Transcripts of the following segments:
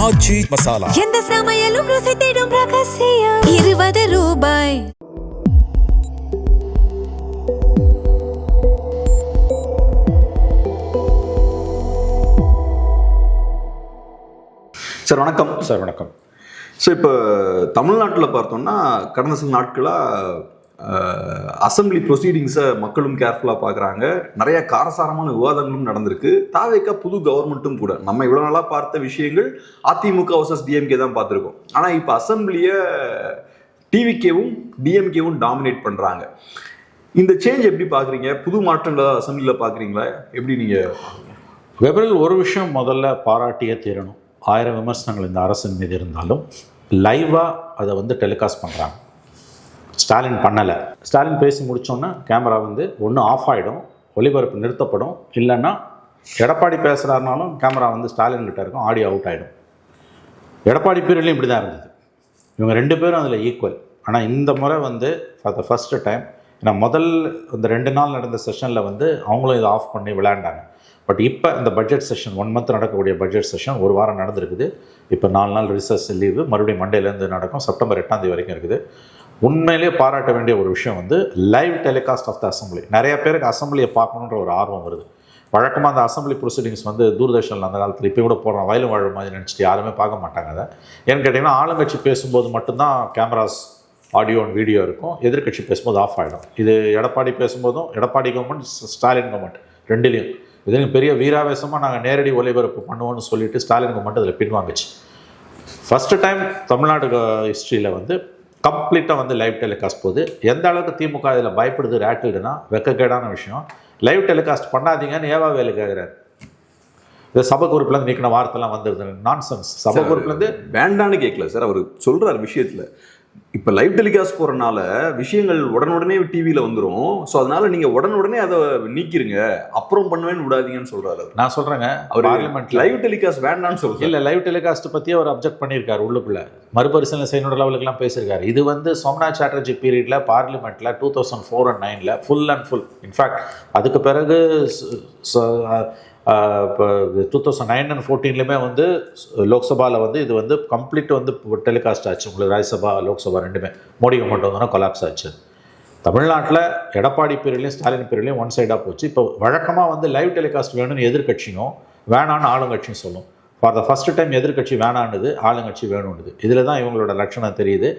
ஆச்சி மசாலா. எந்த சமையலும் ருசி தேடும் ரகசியம். 20 ரூபாய். சார் வணக்கம். சார் வணக்கம். ஸோ இப்போ தமிழ்நாட்டில் பார்த்தோம்னா கடந்த சில நாட்களாக அசம்பிளி ப்ரொசீடிங்ஸை மக்களும் கேர்ஃபுல்லாக பார்க்குறாங்க. நிறைய காரசாரமான விவாதங்களும் நடந்திருக்கு. தாவேக்கா புது கவர்மெண்ட்டும் கூட நம்ம இவ்வளோ நாளாக பார்த்த விஷயங்கள் அதிமுக வர்சஸ் டிஎம்கே தான் பார்த்துருக்கோம். ஆனால் இப்போ அசம்பிளியை டிவிகேவும் டிஎம்கேவும் டாமினேட் பண்ணுறாங்க. இந்த சேஞ்ச் எப்படி பார்க்குறீங்க? புது மாற்றங்களை அசம்பிளியில் பார்க்குறீங்களா? எப்படி நீங்கள் வெபரில் ஒரு விஷயம் முதல்ல பாராட்டியே தீரணும். 1000 விமர்சனங்கள் இந்த அரசின் மீது இருந்தாலும் லைவாக அதை வந்து டெலிகாஸ்ட் பண்ணுறாங்க. ஸ்டாலின் பண்ணலை. ஸ்டாலின் பேசி முடித்தோன்னா கேமரா வந்து ஒன்று ஆஃப் ஆகிடும், ஒளிபரப்பு நிறுத்தப்படும். இல்லைன்னா எடப்பாடி பேசுகிறாருனாலும் கேமரா வந்து ஸ்டாலின் கிட்ட இருக்கும், ஆடியோ அவுட் ஆகிடும். எடப்பாடி பீரியட்லையும் இப்படி தான் இருந்தது. இவங்க 2 பேரும் அதில் ஈக்குவல். ஆனால் இந்த முறை வந்து ஃபார் த ஃபஸ்ட்டு டைம், ஏன்னா முதல் இந்த 2 நாள் நடந்த செஷனில் வந்து அவங்களும் இதை ஆஃப் பண்ணி விளையாண்டாங்க. பட் இப்போ இந்த பட்ஜெட் செஷன் 1 மந்த் நடக்கக்கூடிய பட்ஜெட் செஷன் 1 வாரம் நடந்திருக்குது. இப்போ 4 நாள் ரிசர்ச் லீவு, மறுபடியும் மண்டேலேருந்து நடக்கும். செப்டம்பர் 8ஆம் தேதி வரைக்கும் இருக்குது. உண்மையிலேயே பாராட்ட வேண்டிய ஒரு விஷயம் வந்து live telecast of the assembly. நிறைய பேருக்கு அசம்பிளியை பார்க்கணுன்ற ஒரு ஆர்வம் வருது. வழக்கமாக அந்த அசம்பிளி ப்ரொசீடிங்ஸ் வந்து தூர்தர்ஷனில் அந்த காலத்தில் இப்போ கூட போடுறோம், வயலும் வாழும் மாதிரி நினச்சிட்டு யாருமே பார்க்க மாட்டாங்க. அதை ஏன்னு கேட்டிங்கன்னா ஆளுங்கட்சி பேசும்போது மட்டும்தான் கேமராஸ் ஆடியோ அண்ட் வீடியோ இருக்கும். எதிர்கட்சி பேசும்போது ஆஃப் ஆகிடும். இது எடப்பாடி பேசும்போதும், எடப்பாடி கவர்மெண்ட் ஸ்டாலின் கவர்மெண்ட் ரெண்டுலேயும் இதுலையும் பெரிய வீராவேசமாக நாங்கள் நேரடி ஒளிபரப்பு பண்ணுவோம்னு சொல்லிட்டு ஸ்டாலின் கவர்மெண்ட் அதில் பின்வாங்குச்சு. ஃபஸ்ட்டு டைம் தமிழ்நாடு ஹிஸ்ட்ரியில் வந்து கம்ப்ளீட்டாக வந்து லைவ் டெலிகாஸ்ட் போகுது. எந்த அளவுக்கு திமுக இதில் பயப்படுது ரேட்டில்டுனா வெக்கக்கேடான விஷயம். லைவ் டெலிகாஸ்ட் பண்ணாதீங்கன்னு ஏவா வேலு கேட்குறாரு. இந்த சபை குறிப்பிலேருந்து நீக்கின வார்த்தைலாம் வந்துருது. நான்சென்ஸ். சபை குறிப்பிலேருந்து வேண்டான்னு கேட்கல சார், அவர் சொல்கிறார் விஷயத்தில். இப்போ லைவ் டெலிகாஸ்ட் போகிறனால விஷயங்கள் உடனுடனே டிவியில் வந்துடும். ஸோ அதனால நீங்கள் உடனுடனே அதை நீக்கிருங்க, அப்புறம் பண்ணுவேன்னு விடாதீங்கன்னு சொல்கிறாரு. நான் சொல்கிறேங்க, அவர் பார்லிமெண்ட் லைவ் டெலிகாஸ்ட் வேண்டான்னு சொல்லுங்கள். இல்லை, லைவ் டெலிகாஸ்ட் பற்றி அவர் அப்ஜெக்ட் பண்ணியிருக்காரு. உள்ளுக்குள்ளே மறுபரிசீலனை செய்யணும் லெவலுக்குலாம் பேசியிருக்காரு. இது வந்து சோம்நாத் சாட்டர்ஜி பீரியடில் பார்லிமெண்ட்டில் 2004 and 9 full and full. In fact அதுக்கு பிறகு இப்போ 2009 and 14 வந்து லோக்சபாவில் வந்து இது வந்து கம்ப்ளீட் வந்து டெலிகாஸ்ட் ஆச்சு. உங்களுக்கு ராஜ்யசபா லோக்சபா ரெண்டுமே மோடி கவர்மெண்ட் வந்தோன்னா கொலாப்ஸ் ஆச்சு. தமிழ்நாட்டில் எடப்பாடி பீரியட்லையும் ஸ்டாலின் பீரியட்லையும் ஒன் சைடாக போச்சு. இப்போ வழக்கமாக வந்து லைவ் டெலிகாஸ்ட் வேணும்னு எதிர்கட்சியும் வேணான்னு ஆளுங்கட்சியும் சொல்லும். ஃபார் த ஃபஸ்ட்டு டைம் எதிர்கட்சி வேணான்னுது, ஆளுங்கட்சி வேணும்னுது. இதில் தான் இவங்களோட லட்சணம் தெரியுது.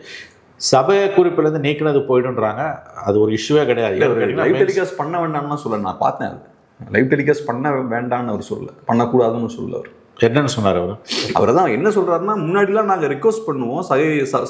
சபை குறிப்பிலேருந்து நீக்கினது போய்டுன்றாங்க. அது ஒரு இஷ்யூவே கிடையாது. லைவ் டெலிகாஸ்ட் பண்ண வேண்டாம்னு சொல்ல நான் பார்த்தேன். அது லைவ் டெலிகாஸ்ட் பண்ண வேண்டாம்னு அவர் சொல்ல, பண்ணக்கூடாதுன்னு சொல்ல. அவர் என்னன்னு சொன்னார்? அவர் தான் என்ன சொல்கிறாருன்னா, முன்னாடிலாம் நாங்கள் ரெக்வஸ்ட் பண்ணுவோம்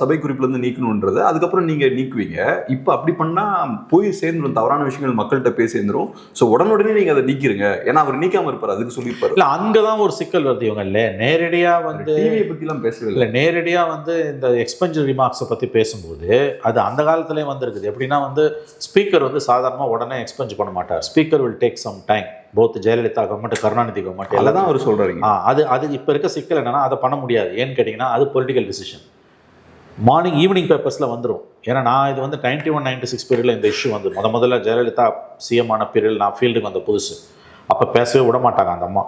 சபை குறிப்பிலேருந்து நீக்கணுன்றது, அதுக்கப்புறம் நீங்கள் நீக்குவீங்க. இப்போ அப்படி பண்ணால் போய் சேர்ந்துடும், தவறான விஷயங்கள் மக்கள்கிட்ட போய் சேர்ந்துடும். ஸோ உடனுடனே நீங்கள் அதை நீக்கிருங்க. ஏன்னா அவர் நீக்காமல் இருப்பார், அதுக்கு சொல்லியிருப்பார். இல்லை, அங்கே தான் ஒரு சிக்கல் வருது. இவங்க இல்லை நேரடியாக வந்து டிவியை பற்றிலாம் பேசவே இல்லை. நேரடியாக வந்து இந்த எக்ஸ்பென்சிவ் ரிமார்க்ஸை பற்றி பேசும்போது அது அந்த காலத்துலேயே வந்துருக்குது. எப்படின்னா வந்து ஸ்பீக்கர் வந்து சாதாரணமாக உடனே எக்ஸ்பென்ஸ் பண்ண மாட்டார். Speaker will take some time. Both Jayalalithaa government, Karunanidhi government எல்லாம் தான் அவர் சொல்கிறாரு. அது இப்போ இருக்க சிக்கல் என்னன்னா, அதை பண்ண முடியாது. ஏன்னு கேட்டிங்கன்னா அது பொலிட்டிக்கல் டிசிஷன். மார்னிங் ஈவினிங் பேப்பர்ஸில் வந்துடும். ஏன்னா நான் இது வந்து 91-96 பீரியடில் இந்த இஷ்யூ வந்து முதல்ல ஜெயலலிதா சிஎம் ஆன பீரியட் நான் ஃபீல்டுக்கு வந்த புதுசு. அப்போ பேசவே விட மாட்டாங்க அந்த அம்மா.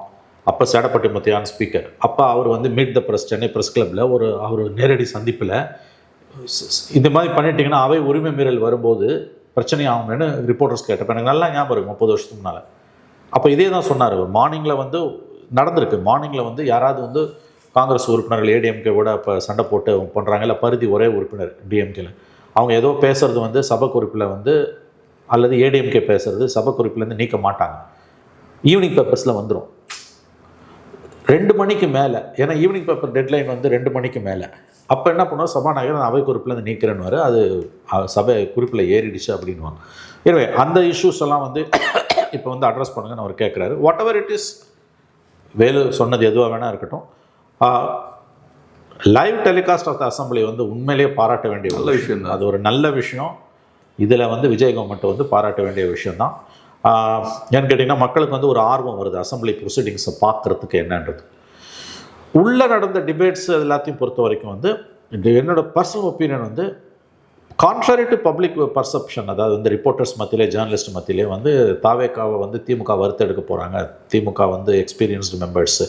அப்போ சேடப்பட்டி முத்தையான ஸ்பீக்கர். அப்போ அவர் வந்து meet the press Chennai press கிளப்பில் அவர் நேரடி சந்திப்பில் இந்த மாதிரி பண்ணிட்டீங்கன்னா அவை உரிமை மீறல் வரும்போது பிரச்சனை ஆகும்னு ரிப்போர்ட்டர்ஸ் கேட்டப்போ எனக்கு நல்லா ஞாபகம் இருக்கும் 30 வருஷத்துக்கு முன்னால். அப்போ இதே தான் சொன்னார். மார்னிங்கில் வந்து நடந்திருக்கு. மார்னிங்கில் வந்து யாராவது வந்து காங்கிரஸ் உறுப்பினர்கள் ஏடிஎம்கேவோட இப்போ சண்டை போட்டு பண்ணுறாங்க. இல்லை பருதி ஒரே உறுப்பினர் டிஎம்கேல அவங்க ஏதோ பேசுகிறது வந்து சபை குறிப்பில் வந்து அல்லது ஏடிஎம்கே பேசுகிறது சபை குறிப்பிலேருந்து நீக்க மாட்டாங்க. ஈவினிங் பேப்பர்ஸில் வந்துடும் 2 மணிக்கு மேலே. ஏன்னா ஈவினிங் பேப்பர் டெட்லைன் வந்து 2 மணிக்கு மேலே. அப்போ என்ன பண்ணுவோம், சபாநாயகர் நான் அவை குறிப்பிலேருந்து நீக்கிறேன்னு அது சபை குறிப்பில் ஏறிடுச்சு அப்படின்வாங்க. எனவே அந்த இஷ்யூஸ் எல்லாம் வந்து இப்போ வந்து அட்ரஸ் பண்ணுங்கன்னு அவர் கேட்குறாரு. Whatever it is, Velu சொன்னது எதுவாக வேணா இருக்கட்டும். Live telecast of the assembly வந்து உண்மையிலேயே பாராட்ட வேண்டிய நல்ல விஷயம் தான். அது ஒரு நல்ல விஷயம். இதில் வந்து விஜய் கவர்மெண்ட் வந்து பாராட்ட வேண்டிய விஷயந்தான். ஏன்னு கேட்டிங்கன்னா மக்களுக்கு வந்து ஒரு ஆர்வம் வருது அசம்பிளி ப்ரொசீடிங்ஸை பார்க்குறதுக்கு என்னன்றது. உள்ளே நடந்த டிபேட்ஸ் எல்லாத்தையும் பொறுத்த வரைக்கும் வந்து என்னோட பர்சனல் ஒப்பீனியன் வந்து கான்ட்ரரி டு பப்ளிக் பர்செப்ஷன், அதாவது இந்த ரிப்போர்ட்டர்ஸ் மத்தியிலே ஜேர்னலிஸ்ட் மத்தியிலே வந்து தாவேக்காவை வந்து திமுக வறுத்தெடுக்க போகிறாங்க, திமுக வந்து எக்ஸ்பீரியன்ஸ்டு மெம்பர்ஸு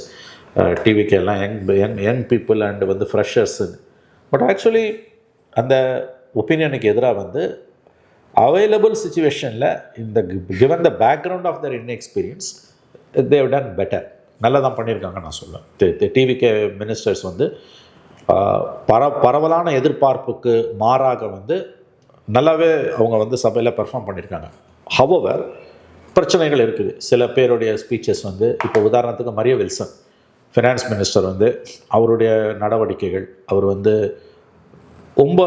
டிவிக்கு எல்லாம் யங் பீப்புள் அண்டு வந்து ஃப்ரெஷர்ஸுன்னு. பட் ஆக்சுவலி அந்த ஒப்பீனியனுக்கு எதிராக வந்து அவைலபிள் சுச்சுவேஷனில் இந்த given the background of their inexperience they've done better, நல்லா தான் பண்ணியிருக்காங்க நான் சொல்லுவேன். டிவிகே மினிஸ்டர்ஸ் வந்து பரவலான எதிர்பார்ப்புக்கு மாறாக வந்து நல்லாவே அவங்க வந்து சபையில் பெர்ஃபார்ம் பண்ணியிருக்காங்க. ஹவவர் பிரச்சனைகள் இருக்குது. சில பேருடைய ஸ்பீச்சஸ் வந்து இப்போ உதாரணத்துக்கு மரிய வில்சன் ஃபினான்ஸ் மினிஸ்டர் வந்து அவருடைய நடவடிக்கைகள், அவர் வந்து ரொம்ப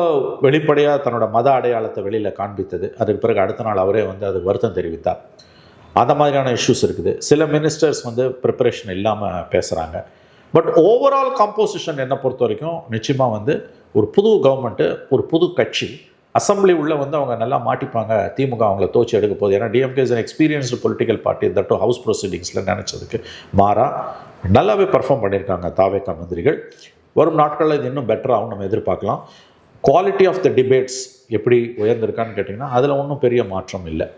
வெளிப்படையாக தன்னோட மத அடையாளத்தை வெளியில் காண்பித்தது. அதுக்கு பிறகு அடுத்த நாள் அவரே வந்து அதுக்கு வருத்தம் தெரிவித்தார். அந்த மாதிரியான இஷ்யூஸ் இருக்குது. சில மினிஸ்டர்ஸ் வந்து ப்ரிப்பரேஷன் இல்லாமல் பேசுகிறாங்க. பட் ஓவரால் காம்போசிஷன் என்னை பொறுத்த வரைக்கும் நிச்சயமாக வந்து ஒரு புது கவர்மெண்ட்டு, ஒரு புது கட்சி அசம்பிளி உள்ள வந்து அவங்க நல்லா மாட்டிப்பாங்க, திமுக அவங்கள தோச்சி எடுக்க போகுது. ஏன்னா DMK is an experienced political party, that house ப்ரொசீடிங்ஸில் நினச்சதுக்கு மாறா நல்லாவே பர்ஃபார்ம் பண்ணியிருக்காங்க தாவேகா மந்திரிகள். வரும் நாட்களில் இது இன்னும் பெட்டராகவும் நம்ம எதிர்பார்க்கலாம். குவாலிட்டி ஆஃப் த டிபேட்ஸ் எப்படி உயர்ந்திருக்கான்னு கேட்டிங்கன்னா அதில் ஒன்றும் பெரிய மாற்றம் இல்லை.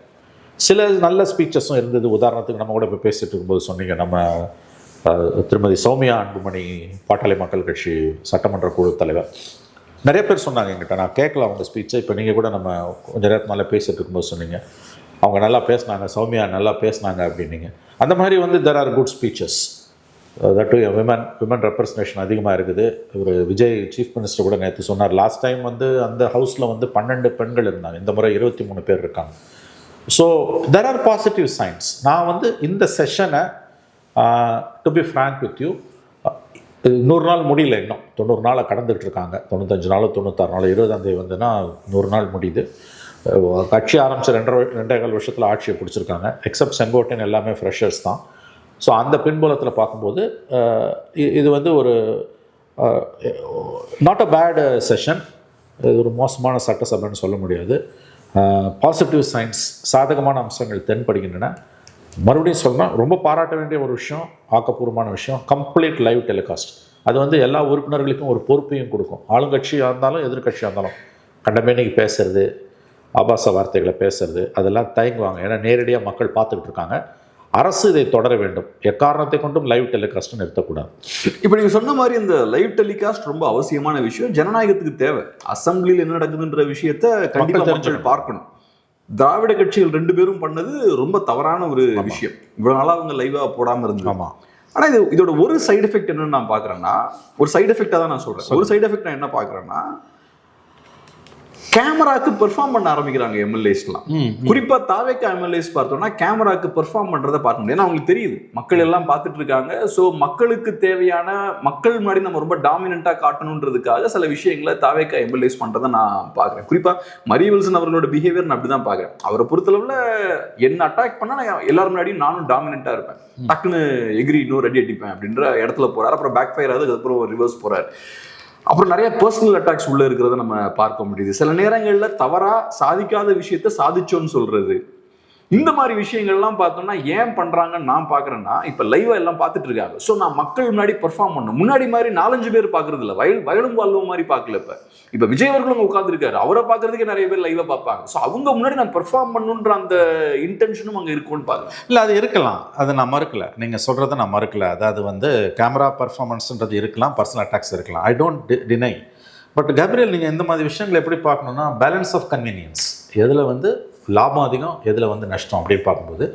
சில நல்ல ஸ்பீச்சஸும் இருந்தது. உதாரணத்துக்கு நம்ம கூட இப்போ பேசிகிட்டு இருக்கும்போது சொன்னீங்க, நம்ம திருமதி சௌமியா அன்புமணி பாட்டாளி மக்கள் கட்சி சட்டமன்ற குழு தலைவர், நிறைய பேர் சொன்னாங்க என்கிட்ட, நான் கேட்கல அவங்க ஸ்பீச்சை. இப்போ நீங்கள் கூட நம்ம கொஞ்சம் நேரத்து மேலே பேசிகிட்டு இருக்கும்போது சொன்னீங்க அவங்க நல்லா பேசினாங்க, சௌமியா நல்லா பேசினாங்க அப்படின்னீங்க. அந்த மாதிரி வந்து there are good speeches. That women representation அதிகமாக இருக்குது. ஒரு விஜய் சீஃப் மினிஸ்டர் கூட நேற்று சொன்னார், லாஸ்ட் டைம் வந்து அந்த ஹவுஸில் வந்து 12 பெண்கள் இருந்தாங்க, இந்த முறை 23 பேர் இருக்காங்க. So there are positive signs. நான் வந்து இந்த செஷனை to be frank with you, 100 நாள் முடியல, இன்னும் 90 நாளை கடந்துகிட்டு இருக்காங்க. 95 நாள் 96 நாள் 20ஆம் தேதி வந்துன்னா 100 நாள் முடியுது. கட்சி ஆரம்பித்த 2.25 வருஷத்தில் ஆட்சியை பிடிச்சிருக்காங்க. எக்ஸப்ட் செங்கோட்டையன் எல்லாமே ஃப்ரெஷர்ஸ் தான். ஸோ அந்த பின்புலத்தில் பார்க்கும்போது இது வந்து ஒரு நாட் அ பேட் செஷன். இது ஒரு மோசமான சட்டசபைன்னு சொல்ல முடியாது. பாசிட்டிவ் சைன்ஸ், சாதகமான அம்சங்கள் தென்படுகின்றன. மறுபடியும் சொல்கிறேன், ரொம்ப பாராட்ட வேண்டிய ஒரு விஷயம், ஆக்கப்பூர்வமான விஷயம், கம்ப்ளீட் லைவ் டெலிகாஸ்ட். அது வந்து எல்லா உறுப்பினர்களுக்கும் ஒரு பொறுப்பையும் கொடுக்கும். ஆளுங்கட்சியாக இருந்தாலும் எதிர்கட்சியாக இருந்தாலும் கண்டமேனிக்கு பேசுறது, ஆபாச வார்த்தைகளை பேசுறது, அதெல்லாம் தயங்குவாங்க. ஏன்னா நேரடியாக மக்கள் பார்த்துக்கிட்டு இருக்காங்க. அரசு இதை தொடர வேண்டும். எக்காரணத்தை கொண்டும் லைவ் டெலிகாஸ்ட் நிறுத்தக்கூடாது. இப்போ நீங்கள் சொன்ன மாதிரி இந்த லைவ் டெலிகாஸ்ட் ரொம்ப அவசியமான விஷயம், ஜனநாயகத்துக்கு தேவை. அசம்பிளியில் என்ன நடக்குதுன்ற விஷயத்த கண்டிப்பாக மக்கள் பார்க்கணும். திராவிட கட்சிகள் 2 பேரும் பண்ணது ரொம்ப தவறான ஒரு விஷயம். இவ்வளவு நாளா அவங்க லைவா போடாம இருந்தாங்க. ஆமா. ஆனா இதோட ஒரு சைடு எஃபெக்ட் என்னன்னு நான் பாக்குறேன்னா, ஒரு சைடு எஃபெக்டா தான் நான் சொல்றேன். ஒரு சைடு எஃபெக்ட் நான் என்ன பாக்குறேன்னா, கேமராக்கு பெர்ஃபார்ம் பண்ண ஆரம்பிக்கிறாங்க எம்எல்ஏஸ்லாம். குறிப்பா தாவேகா எம்எல்ஏஸ் பார்த்தோம்னா கேமராக்கு பெர்ஃபார்ம் பண்றதை பார்க்க முடியும். ஏன்னா அவங்களுக்கு தெரியுது மக்கள் எல்லாம் பார்த்துட்டு இருக்காங்க. ஸோ மக்களுக்கு தேவையான, மக்கள் முன்னாடி நம்ம ரொம்ப டாமினண்டா காட்டணுன்றதுக்காக சில விஷயங்களை தாவேகா எம்எல்ஏஸ் பண்றதை நான் பாக்குறேன். குறிப்பா மரிய வில்சன் அவர்களோட பிஹேவியர் நான் அப்படிதான் பாக்குறேன். அவரை பொறுத்தளவுல என்ன அட்டாக் பண்ணா நான் எல்லாரும் முன்னாடியும் நானும் டாமினண்டா இருப்பேன், டக்குன்னு எகிரி இன்னொரு அடி அடிப்பேன் அப்படின்ற இடத்துல போறாரு. அப்புறம் பேக் ஃபயர் ஆகுது, அதுக்கப்புறம் ரிவர்ஸ் போறாரு. அப்புறம் நிறைய பர்சனல் அட்டாக்ஸ் உள்ள இருக்கிறத நம்ம பார்க்க முடியுது. சில நேரங்களில் தவறா சாதிக்காத விஷயத்த சாதிச்சோன்னு சொல்றது, இந்த மாதிரி விஷயங்கள்லாம் பார்த்தோம்னா ஏன் பண்றாங்கன்னு நான் பாக்குறேன்னா, இப்ப லைவா எல்லாம் பார்த்துட்டு இருக்காங்க. ஸோ நான் மக்கள் முன்னாடி பெர்ஃபார்ம் பண்ணணும். முன்னாடி மாதிரி 4-5 பேர் பாக்குறது இல்லை, வயலும் வாழ்வும் மாதிரி பார்க்கல. இப்ப விஜய் அவர்களும் உட்காந்துருக்காரு, அவரை பார்க்கறதுக்கே நிறைய பேர் லைவா பார்ப்பாங்க. ஸோ அவங்க முன்னாடி நான் பெர்ஃபார்ம் பண்ணுன்ற அந்த இன்டென்ஷனும் அங்கே இருக்கும்னு பாருங்க. இல்லை, அது இருக்கலாம், அது நான் மறுக்கல. நீங்க சொல்றதை நான் மறுக்கல. அதாவது வந்து கேமரா பர்ஃபார்மன்ஸ்ன்றது இருக்கலாம், பர்சனல் அட்டாக்ஸ் இருக்கலாம், I don't deny. But Gabriel, நீங்கள் இந்த மாதிரி விஷயங்களை எப்படி பார்க்கணுன்னா, பேலன்ஸ் ஆஃப் கன்வீனியன்ஸ், எதில் வந்து லாபம் அதிகம், எதில் வந்து நஷ்டம் அப்படின்னு பார்க்கும்போது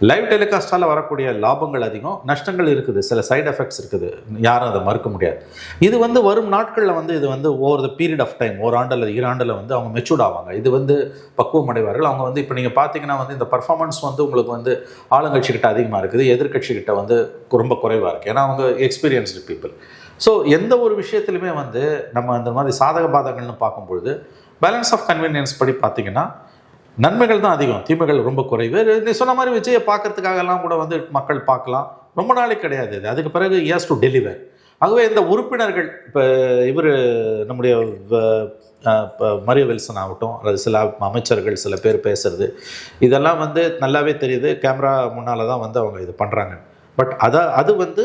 லைவ் டெலிகாஸ்டால் வரக்கூடிய லாபங்கள் அதிகம், நஷ்டங்கள் இருக்குது, சில சைடு எஃபெக்ட்ஸ் இருக்குது, யாரும் அதை மறுக்க முடியாது. இது வந்து வரும் நாட்களில் வந்து இது வந்து over the period of time, 1 ஆண்டு அல்லது 2 ஆண்டில் வந்து அவங்க மெச்சூர்ட் ஆவாங்க. இது வந்து பக்குவம் அடைவார்கள். அவங்க வந்து இப்போ நீங்கள் பார்த்தீங்கன்னா வந்து இந்த பர்ஃபார்மன்ஸ் வந்து உங்களுக்கு வந்து ஆளுங்கட்சிக்கிட்ட அதிகமாக இருக்குது, எதிர்கட்சிக்கிட்ட வந்து ரொம்ப குறைவாக இருக்குது. ஏன்னா அவங்க எக்ஸ்பீரியன்ஸ்டு பீப்புள். ஸோ எந்த ஒரு விஷயத்துலையுமே வந்து நம்ம அந்த மாதிரி சாதக பாதகங்கள்னு பார்க்கும்பொழுது பேலன்ஸ் ஆஃப் கன்வீனியன்ஸ் படி பார்த்தீங்கன்னா நன்மைகள் தான் அதிகம், தீமைகள் ரொம்ப குறைவு. நீ சொன்ன மாதிரி விஜயை பார்க்கறதுக்காகலாம் கூட வந்து மக்கள் பார்க்கலாம், ரொம்ப நாளைக்கு கிடையாது இது. அதுக்கு பிறகு ஹஸ் டு டெலிவர். ஆகவே இந்த உறுப்பினர்கள், இப்போ இவர் நம்முடைய மரிய வில்சன் ஆகட்டும், அல்லது சில அமைச்சர்கள் சில பேர் பேசுறது, இதெல்லாம் வந்து நல்லாவே தெரியுது, கேமரா முன்னால் தான் வந்து அவங்க இது பண்ணுறாங்க. பட் அது வந்து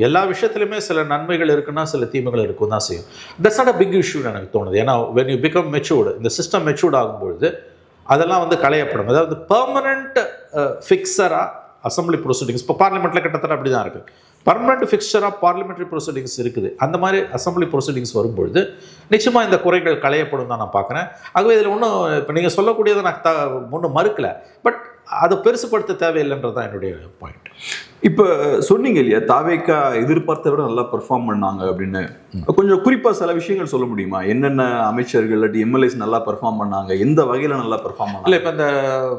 எல்லா விஷயத்துலையுமே சில நன்மைகள் இருக்குன்னா சில தீமைகள் இருக்கும் தான் செய்யும். தட்ஸ் நாட் அ பிக் இஷ்யூன்னு எனக்கு தோணுது. ஏன்னா வென் யூ பிகம் மெச்சூர்டு, இந்த சிஸ்டம் மெச்சூர்ட் ஆகும்பொழுது அதெல்லாம் வந்து களையப்படும். அதாவது பெர்மனண்ட் ஃபிக்ஸராக அசம்பிளி ப்ரொசீடிங்ஸ் இப்போ பார்லிமெண்ட்டில் கிட்டத்தட்ட அப்படி தான் இருக்குது. Permanent fixture of parliamentary proceedings இருக்குது. அந்த மாதிரி அசம்பிளி ப்ரொசீடிங்ஸ் வரும்பொழுது நிச்சயமாக இந்த குறைகள் களையப்படும் தான் நான் பார்க்குறேன். ஆகவே இதில் ஒன்றும் இப்போ நீங்கள் சொல்லக்கூடியதை நான் ஒன்றும் மறுக்கலை, பட் அதை பெருசுப்படுத்த தேவையில்லைன்றது தான் என்னுடைய பாயிண்ட். இப்போ சொன்னீங்க இல்லையா, தாவேக்கா எதிர்பார்த்த விட நல்லா பெர்ஃபார்ம் பண்ணாங்க அப்படின்னு. கொஞ்சம் குறிப்பாக சில விஷயங்கள் சொல்ல முடியுமா? என்னென்ன அமைச்சர்கள் இல்லாட்டி எம்எல்ஏஸ் நல்லா பெர்ஃபார்ம் பண்ணாங்க, எந்த வகையில் நல்லா பெர்ஃபார்ம் பண்ணாங்க? இல்லை, இப்போ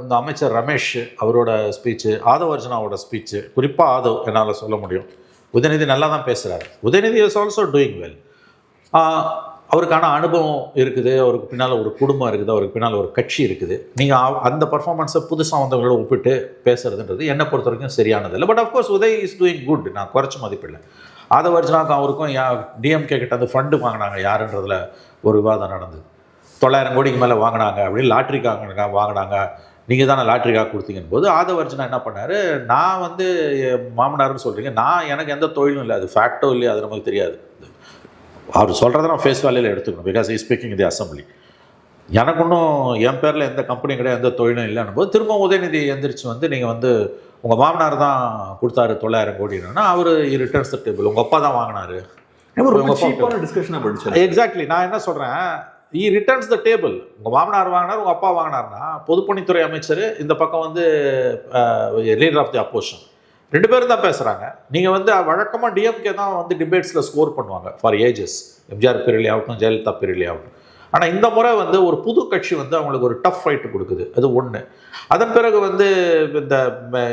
இந்த அமைச்சர் ரமேஷ் அவரோட ஸ்பீச்சு, ஆதவ் அர்ஜுனாவோட ஸ்பீச்சு, குறிப்பாக ஆதவ் என்னால் சொல்ல முடியும். உதயநிதி நல்லா தான் பேசுகிறாரு. Udhayanidhi is also doing well. அவருக்கான அனுபவம் இருக்குது, அவருக்கு பின்னால் ஒரு குடும்பம் இருக்குது, அவருக்கு பின்னால் ஒரு கட்சி இருக்குது. நீங்கள் அந்த பர்ஃபார்மன்ஸை புதுசாக வந்தவங்களோட ஒப்பிட்டு பேசுறதுன்றது என்னை பொறுத்த வரைக்கும் சரியானதில்லை. But of course Uday is doing good, நான் குறைச்சி மதிப்பில்லை. ஆதவ் அர்ஜுனாவுக்கும் அவருக்கும் டிஎம்கே கிட்ட அந்த ஃபண்டு வாங்கினாங்க யாருன்றதில் ஒரு விவாதம் நடந்தது. 900 கோடிக்கு மேலே வாங்கினாங்க அப்படின்னு லாட்ரிக்காக வாங்கினாங்க, நீங்கள் தானே லாட்ரிக்காக கொடுத்தீங்கன்னு போது ஆதவ் அர்ஜுனா என்ன பண்ணார், நான் மாமனார்னு சொல்கிறீங்க, நான் எனக்கு எந்த தொழிலும் இல்லை, அது ஃபேக்டோ இல்லையா அது நமக்கு தெரியாது. அவர் சொல்கிறத நான் ஃபேஸ் வேலையில் எடுத்துக்கணும், because is speaking the assembly. எனக்கு ஒன்றும் என் பேரில் எந்த கம்பெனியும் கிடையாது, எந்த தொழிலும் இல்லைன்னு போது திரும்ப உதயநிதி எந்திரிச்சு நீங்கள் உங்கள் மாமனார் தான் கொடுத்தாரு 900 கோடினா அவர் ரிட்டர்ன்ஸ் த டேபிள், உங்கள் அப்பா தான் வாங்கினாரு. எக்ஸாக்ட்லி, நான் என்ன சொல்கிறேன், ரிட்டர்ன்ஸ் த டேபிள். உங்கள் மாமனார் வாங்கினார், உங்கள் அப்பா வாங்கினார்னா பொதுப்பணித்துறை அமைச்சர், இந்த பக்கம் லீடர் ஆஃப் தி அப்போசிஷன், 2 பேரும் தான் பேசுகிறாங்க. நீங்கள் வழக்கமாக டிஎம்கே தான் டிபேட்ஸில் ஸ்கோர் பண்ணுவாங்க ஃபார் ஏஜஸ், எம்ஜிஆர் பீரியட்லேயே ஆகட்டும், ஜெயலலிதா பீரியட்லேயே ஆகட்டும். ஆனால் இந்த முறை ஒரு புது கட்சி அவங்களுக்கு ஒரு டஃப் ஃபைட்டு கொடுக்குது, அது ஒன்று. அதன் பிறகு இந்த